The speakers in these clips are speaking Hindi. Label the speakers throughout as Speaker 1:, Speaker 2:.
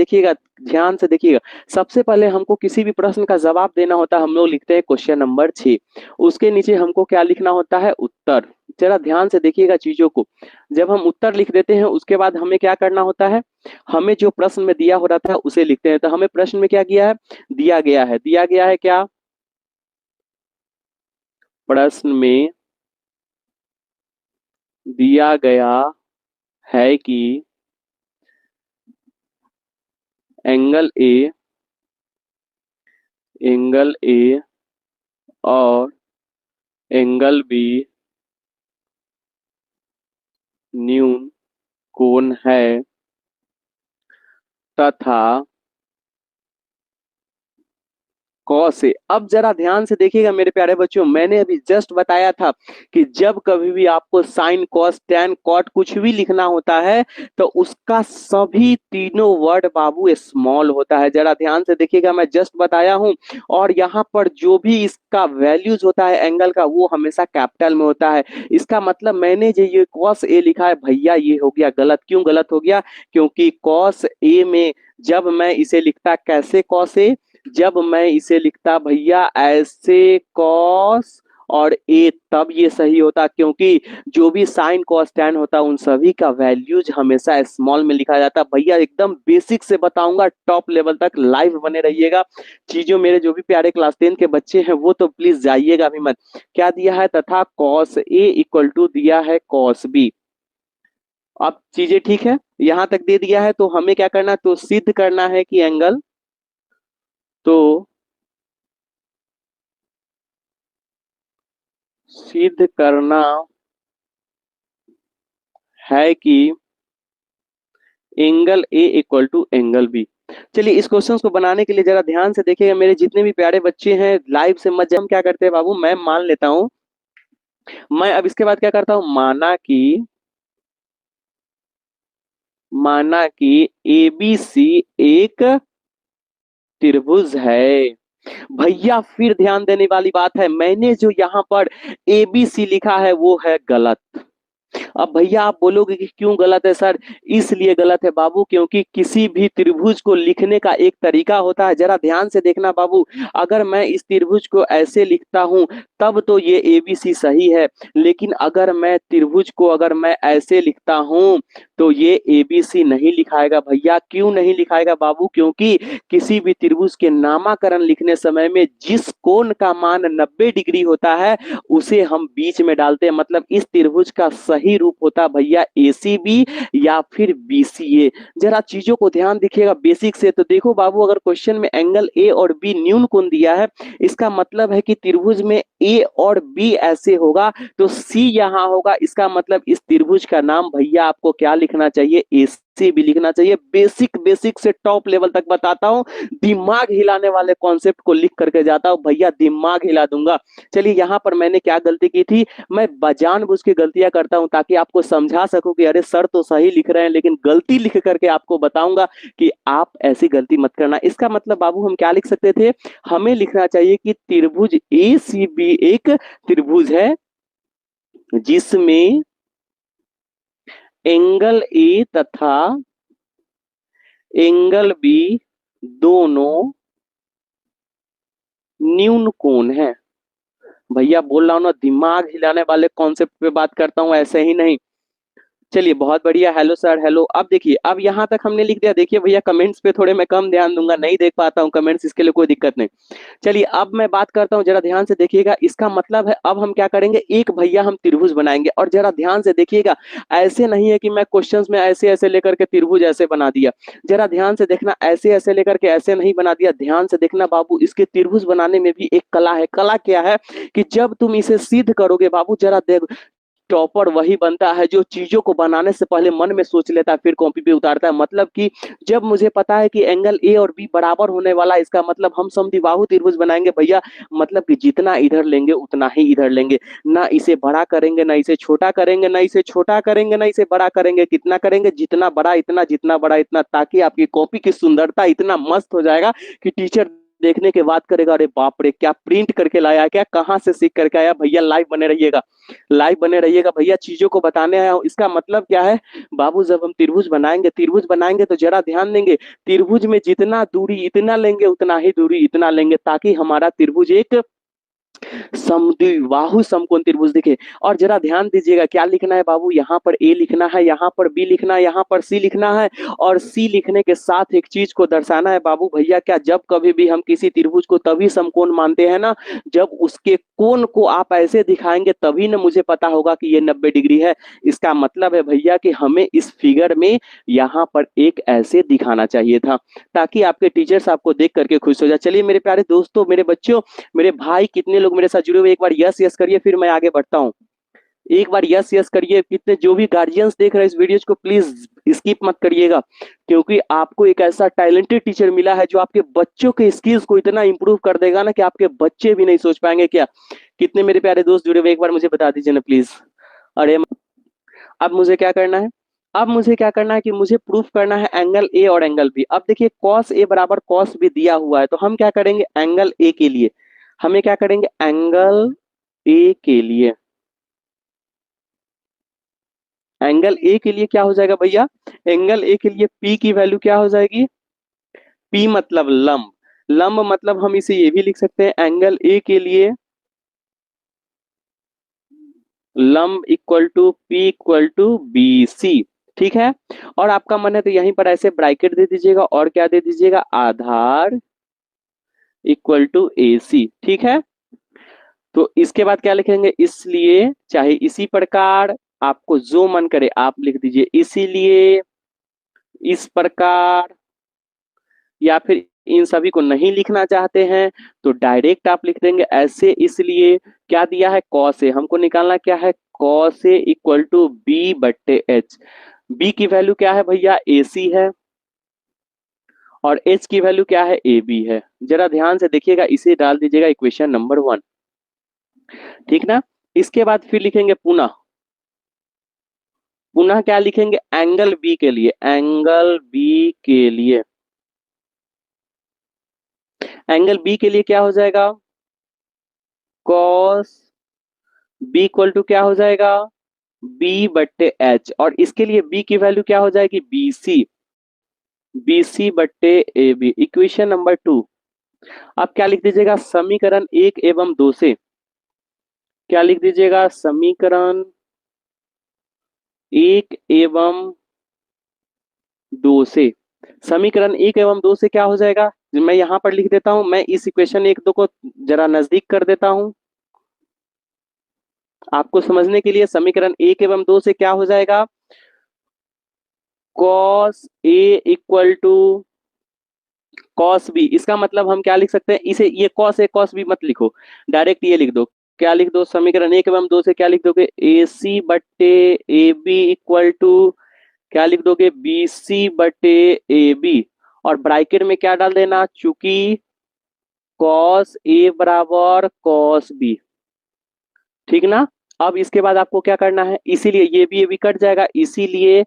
Speaker 1: देखिएगा, ध्यान से देखिएगा। सबसे पहले हमको किसी भी प्रश्न का जवाब देना होता है, हम लोग लिखते हैं क्वेश्चन नंबर 6। उसके नीचे हमको क्या लिखना होता है? उत्तर। जरा ध्यान से देखिएगा चीजों को। जब हम उत्तर लिख देते हैं उसके बाद हमें क्या करना होता है? हमें जो प्रश्न में दिया हो रहा था उसे लिखते हैं। तो हमें प्रश्न में क्या किया है? दिया गया है क्या? प्रश्न में दिया गया है कि एंगल ए और एंगल बी न्यून कोण है तथा कॉस ए। अब जरा ध्यान से देखिएगा मेरे प्यारे बच्चों, मैंने अभी जस्ट बताया था कि जब कभी भी आपको साइन कॉस टैन कॉट कुछ भी लिखना होता है तो उसका सभी तीनों वर्ड बाबू स्मॉल होता है। जरा ध्यान से देखिएगा, मैं जस्ट बताया हूं। और यहाँ पर जो भी इसका वैल्यूज होता है एंगल का, वो हमेशा कैपिटल में होता है। इसका मतलब मैंने जो ये कॉस ए लिखा है भैया, ये हो गया गलत। क्यों गलत हो गया? क्योंकि कॉस ए में जब मैं इसे लिखता कैसे कॉस ए, जब मैं इसे लिखता भैया ऐसे कॉस और ए, तब ये सही होता। क्योंकि जो भी साइन कॉस टैन होता उन सभी का वैल्यूज हमेशा स्मॉल में लिखा जाता। भैया एकदम बेसिक से बताऊंगा, टॉप लेवल तक लाइव बने रहिएगा। चीजों मेरे जो भी प्यारे क्लास 10 के बच्चे हैं वो तो प्लीज जाइएगा भी मत। क्या दिया है? तथा कॉस ए इक्वल टू दिया है कॉस बी। अब चीजें ठीक है, यहां तक दे दिया है। तो हमें क्या करना? तो सिद्ध करना है कि एंगल, तो सिद्ध करना है कि angle A equal to angle B. चलिए इस क्वेश्चन को बनाने के लिए जरा ध्यान से देखिएगा मेरे जितने भी प्यारे बच्चे हैं, लाइव से मत हम क्या करते हैं बाबू, मैं मान लेता हूं। मैं अब इसके बाद क्या करता हूं? माना कि एबीसी एक त्रिभुज है। भैया फिर ध्यान देने वाली बात है, मैंने जो यहाँ पर एबीसी लिखा है वो है गलत। अब भैया आप बोलोगे कि क्यों गलत है सर? इसलिए गलत है बाबू क्योंकि किसी भी त्रिभुज को लिखने का एक तरीका होता है। जरा ध्यान से देखना बाबू, अगर मैं इस त्रिभुज को ऐसे लिखता हूं तब तो ये एबीसी सही है। लेकिन अगर मैं त्रिभुज को अगर मैं ऐसे लिखता हूं तो ये एबीसी नहीं लिखाएगा। भैया क्यों नहीं लिखाएगा बाबू? क्योंकि किसी भी त्रिभुज के नामकरण लिखने समय में जिस कोण का मान 90 डिग्री होता है उसे हम बीच में डालते हैं। मतलब इस त्रिभुज का सही रूप होता भैया एसीबी या फिर बीसीए। जरा चीजों को ध्यान दिखिएगा बेसिक से। तो देखो बाबू, अगर क्वेश्चन में एंगल ए और बी न्यून कोण दिया है, इसका मतलब है कि त्रिभुज में ए और बी ऐसे होगा तो सी यहाँ होगा। इसका मतलब इस त्रिभुज का नाम भैया आपको क्या लिखना चाहिए? एसी भी लिखना चाहिए। बेसिक बेसिक से टॉप लेवल तक बताता हूँ, दिमाग हिलाने वाले कॉन्सेप्ट को लिख करके जाता हूँ भैया, दिमाग हिला दूंगा। चलिए यहाँ पर मैंने क्या गलती की थी? मैं जानबूझ के गलतियां करता हूं ताकि आपको समझा सकूं कि अरे सर तो सही लिख रहे हैं, लेकिन गलती लिख करके आपको बताऊंगा कि आप ऐसी गलती मत करना। इसका मतलब बाबू हम क्या लिख सकते थे? हमें लिखना चाहिए कि त्रिभुज ए सी बी एक त्रिभुज है जिसमें एंगल ए तथा एंगल बी दोनों न्यून कोण है। भैया बोल रहा हूं ना, दिमाग हिलाने वाले कॉन्सेप्ट पे बात करता हूं, ऐसे ही नहीं। चलिए बहुत बढ़िया, हेलो सर हेलो। अब देखिए, अब यहाँ तक हमने लिख दिया। देखिए भैया कमेंट्स पे थोड़े मैं कम ध्यान दूंगा, नहीं देख पाता हूँ कमेंट्स, इसके लिए कोई दिक्कत नहीं। चलिए अब मैं बात करता हूँ, जरा ध्यान से देखिएगा। इसका मतलब है अब हम क्या करेंगे? एक भैया हम त्रिभुज बनाएंगे। और जरा ध्यान से देखिएगा, ऐसे नहीं है कि मैं क्वेश्चंस में ऐसे ऐसे लेकर के त्रिभुज ऐसे बना दिया। जरा ध्यान से देखना, ऐसे ऐसे लेकर के ऐसे नहीं बना दिया। ध्यान से देखना बाबू, इसके त्रिभुज बनाने में भी एक कला है। कला क्या है? कि जब तुम इसे सिद्ध करोगे बाबू, जरा देख, टॉपर वही बनता है जो चीजों को बनाने से पहले मन में सोच लेता है फिर कॉपी पे उतारता है। मतलब कि जब मुझे पता है कि एंगल ए और बी बराबर होने वाला है, इसका मतलब हम समद्विबाहु त्रिभुज बनाएंगे भैया। मतलब कि जितना इधर लेंगे उतना ही इधर लेंगे, ना इसे बड़ा करेंगे ना इसे छोटा करेंगे, ना इसे छोटा करेंगे ना इसे बड़ा करेंगे। कितना करेंगे? जितना बड़ा इतना, जितना बड़ा इतना, ताकि आपकी कॉपी की सुंदरता इतना मस्त हो जाएगा कि टीचर देखने के बाद करेगा अरे बाप रे, क्या प्रिंट करके लाया है, क्या कहाँ से सीख करके आया। भैया लाइव बने रहिएगा, लाइव बने रहिएगा भैया, चीजों को बताने आया हूँ। इसका मतलब क्या है बाबू, जब हम त्रिभुज बनाएंगे तो जरा ध्यान देंगे, त्रिभुज में जितना दूरी इतना लेंगे उतना ही दूरी इतना लेंगे, ताकि हमारा त्रिभुज एक समद्विबाहु समकोण त्रिभुज दिखे। और जरा ध्यान दीजिएगा क्या लिखना है बाबू, यहाँ पर ए लिखना है, यहाँ पर बी लिखना है, यहाँ पर सी लिखना है। और सी लिखने के साथ एक चीज को दर्शाना है बाबू भैया, क्या जब कभी भी हम किसी त्रिभुज को तभी समकोण मानते हैं ना, जब उसके कोण को आप ऐसे दिखाएंगे, तभी ना मुझे पता होगा कि ये 90 डिग्री है। इसका मतलब है भैया कि हमें इस फिगर में यहाँ पर एक ऐसे दिखाना चाहिए था, ताकि आपके टीचर्स आपको देख करके खुश हो जाए। चलिए मेरे प्यारे दोस्तों, मेरे बच्चों, मेरे भाई, कितने लोग मेरे साथ जुड़े हुए, एक बार यस यस करिए, फिर मैं आगे बढ़ता हूँ। एक बार यस यस करिए। कितने जो भी गार्जियंस देख रहे हैं इस वीडियो को, प्लीज स्किप मत करिएगा, क्योंकि आपको एक ऐसा टैलेंटेड टीचर मिला है जो आपके बच्चों के स्किल्स को इतना इंप्रूव कर देगा ना कि आपके बच्चे भी नहीं सोच पाएंगे। क्या कितने मेरे प्यारे दोस्त जुड़े हुए, एक बार मुझे बता दीजिए ना प्लीज। अरे अब मुझे क्या करना है, अब मुझे क्या करना है कि मुझे प्रूफ करना है एंगल ए और एंगल बी। अब देखिए कॉस ए बराबर कॉस बी दिया हुआ है, तो हम क्या करेंगे एंगल ए के लिए, हमें क्या करेंगे एंगल ए के लिए, एंगल ए के लिए क्या हो जाएगा भैया, एंगल ए के लिए पी की वैल्यू क्या हो जाएगी, पी मतलब लंब, लंब मतलब हम इसे ये भी लिख सकते हैं एंगल ए के लिए लंब equal to P equal to B C. ठीक है, और आपका मन है तो यहीं पर ऐसे ब्रैकेट दे दीजिएगा, और क्या दे दीजिएगा आधार इक्वल टू ए सी। ठीक है, तो इसके बाद क्या लिखेंगे, इसलिए चाहे इसी प्रकार, आपको जो मन करे आप लिख दीजिए, इसीलिए, इस प्रकार, या फिर इन सभी को नहीं लिखना चाहते हैं तो डायरेक्ट आप लिख देंगे ऐसे। इसलिए क्या दिया है कॉस ए, हमको निकालना क्या है cos A equal to B बट्टे एच। बी की वैल्यू क्या है भैया ए सी है, और एच की वैल्यू क्या है ए बी है। जरा ध्यान से देखिएगा, इसे डाल दीजिएगा इक्वेशन नंबर 1। ठीक ना, इसके बाद फिर लिखेंगे पुनः, पुनः क्या लिखेंगे एंगल बी के लिए, एंगल बी के लिए, एंगल बी के लिए क्या हो जाएगा कॉस बी इक्वल टू क्या हो जाएगा बी बट्टे एच, और इसके लिए बी की वैल्यू क्या हो जाएगी बी सी, बी सी बट्टे ए बी, इक्वेशन नंबर 2। अब क्या लिख दीजिएगा समीकरण 1 एवं 2 से, क्या लिख दीजिएगा समीकरण 1 एवं 2 से, समीकरण 1 एवं 2 से क्या हो जाएगा, मैं यहां पर लिख देता हूं, मैं इस इक्वेशन 1 2 को जरा नजदीक कर देता हूं आपको समझने के लिए। समीकरण 1 एवं 2 से क्या हो जाएगा cos A equal to cos B, इसका मतलब हम क्या लिख सकते हैं इसे, ये कॉस ए कॉस बी मत लिखो, डायरेक्ट ये लिख दो, क्या लिख दो समीकरण 1 एवं 2 से क्या लिख दोगे ए सी बट्टे ए बी इक्वल टू क्या लिख दोगे बी सी बटे ए बी, और ब्रैकेट में क्या डाल देना चूंकि कॉस ए बराबर कॉस बी। ठीक ना, अब इसके बाद आपको क्या करना है, इसीलिए ये भी कट जाएगा, इसीलिए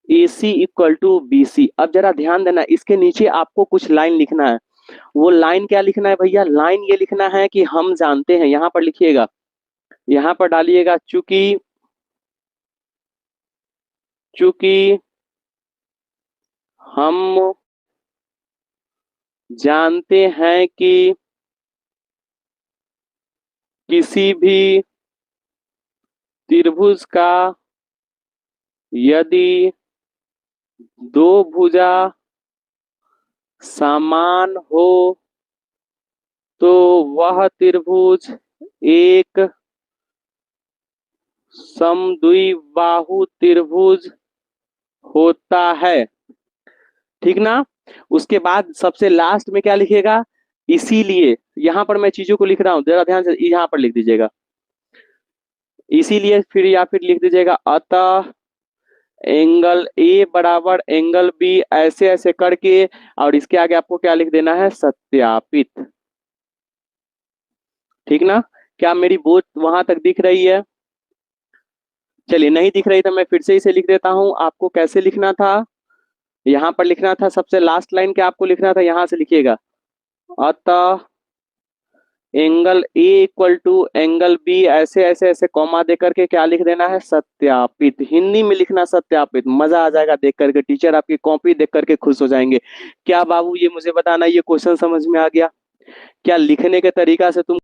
Speaker 1: ए सी इक्वल टू बी सी। अब जरा ध्यान देना, इसके नीचे आपको कुछ लाइन लिखना है। वो लाइन क्या लिखना है भैया, लाइन ये लिखना है कि हम जानते हैं, यहां पर लिखिएगा, यहां पर डालिएगा चूंकि, चूंकि हम जानते हैं कि किसी भी त्रिभुज का यदि दो भुजा समान हो तो वह त्रिभुज एक समद्विबाहु त्रिभुज होता है। ठीक ना, उसके बाद सबसे लास्ट में क्या लिखेगा, इसीलिए, यहां पर मैं चीजों को लिख रहा हूं जरा ध्यान से, यहां पर लिख दीजिएगा इसीलिए, फिर या फिर लिख दीजिएगा अतः एंगल ए बराबर एंगल बी, ऐसे ऐसे करके, और इसके आगे आपको क्या लिख देना है सत्यापित। ठीक ना, क्या मेरी बोध वहां तक दिख रही है, चलिए नहीं दिख रही तो मैं फिर से इसे लिख देता हूं। आपको कैसे लिखना था, यहां पर लिखना था सबसे लास्ट लाइन क्या आपको लिखना था, यहां से लिखिएगा अतः angle A equal to angle B, ऐसे ऐसे ऐसे कॉमा दे करके क्या लिख देना है, सत्यापित। हिंदी में लिखना सत्यापित, मजा आ जाएगा देख करके, टीचर आपकी कॉपी देख करके खुश हो जाएंगे। क्या बाबू, ये मुझे बताना, ये क्वेश्चन समझ में आ गया? क्या लिखने के तरीका से तुम